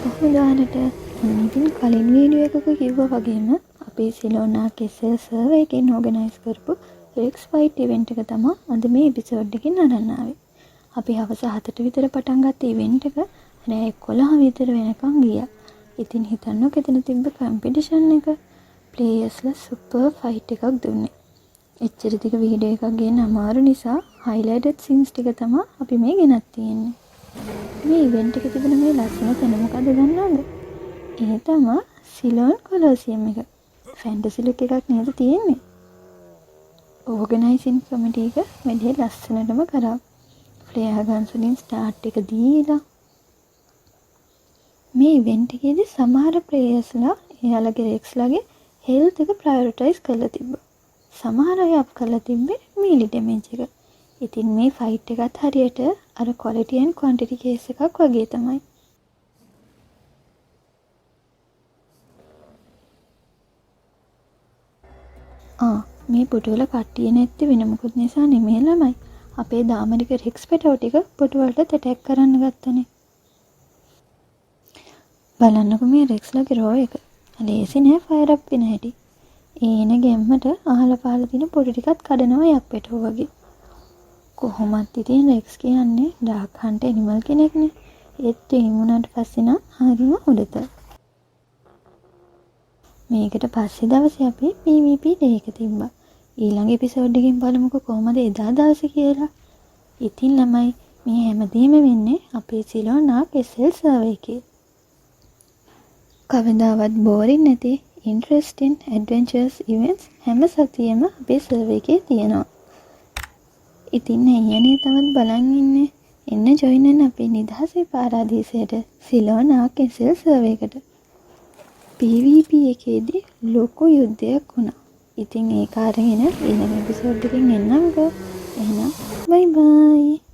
උදාහරණට ඉතින් කලින් වීඩියෝ එකක කිව්වා වගේම අපේ සිලෝනා කෙසෙල් සර්වර් එකෙන් ඕගනයිස් කරපු REX Fight ඉවෙන්ට් එක තමයි අද මේ එපිසෝඩ් එකකින් අරන් ආවේ. අපි හවස 7ට විතර පටන් ගත්ත ඉවෙන්ට් එක රෑ 11 විතර වෙනකන් ගියා. ඉතින් හිතන්නකෝ එතන තිබ්බ කම්පිටිෂන් එක ප්ලේයර්ස්ලා සුපර් ෆයිට් එකක් දුන්නේ. එච්චර ටික වීඩියෝ එකක් ගන්න අමාරු නිසා highlighted scenes ටික තමයි අපි මේ ගෙනත් තියෙන්නේ. මේ ඉවෙන්ට් එකේ තිබෙන මේ ලස්සන තැන මොකද්ද දන්නවද? ඒ තමයි සිලෝන් කොලොසියම් එක. ෆැන්ටසි ලුක් එකක් නේද තියෙන්නේ? ඕගනයිසින් කමිටි එක වැඩි ලස්සනටම කරා. ෆ්ලෙයර් ගන්ස් වලින් ස්ටාර්ට් එක දීලා මේ ඉවෙන්ට් එකේදී සමහර ප්ලේයර්ස්ලා එයාලගේ රෙක්ස්ලාගේ හෙල්ත් එක ප්‍රයොරිටයිස් කරලා තිබ්බා. සමහර අය අප් කරලා තිබ්බේ මීලි ඩැමේජ් එක. ඉතින් මේ ෆයිට් එකත් හරියට අර ක්වොලිටි ඇන්ඩ් ක්වොන්ටිටි කේස් එකක් වගේ තමයි. මේ පුටුවල කට්ටිය නැති වෙන මොකුත් නිසා නෙමෙයි ළමයි. අපේ දාමරික රෙක්ස් පෙටව ටික පුටුවලට ඇටැක් කරන්න ගත්තනේ. බලන්නකෝ මේ රෙක්ස්ලාගේ රෝ එක. ලේසි නෑ ෆයර් අප් වෙන හැටි. ඒන ගැම්මට අහල පහල තියෙන පොඩි ටිකත් කඩනවා යක්පෙටෝ වගේ. කොහොමත් ඉතින් රෙක්ස් කියන්නේ ඩාර්ක් හන්ට් ඇනිමල් කෙනෙක්නේ. ඒත් ඒ වුණාට පස්සේ නම් හරිම හොඳට. මේකට පස්සේ දවසේ අපි PvP ඩේ එක තිබ්බා. ඊළඟ එපිසෝඩ් එකෙන් බලමුකෝ කොහමද එදා දවසේ කියලා. ඉතින් ළමයි මේ හැමදේම වෙන්නේ අපේ සිලෝනා කෙසෙල් සර්වර් එකේ. කවදාවත් බෝරින් නැති interesting adventures events හැම සතියෙම අපේ සර්වර් එකේ තියෙනවා. ඉතින් අයියනේ තවත් බලන් ඉන්නේ. එන්න ජොයින් වෙන්න අපේ නිදහසේ පාරාදීසයට සිලෝනා කෙසෙල් සර්වර් එකට. PvP එකේදී ලොකු යුද්ධයක් වුණා. ඉතින් ඒක අරගෙන ඊළඟ එපිසෝඩ් එකෙන් එන්නම්කෝ. එහෙනම් බයි බයි.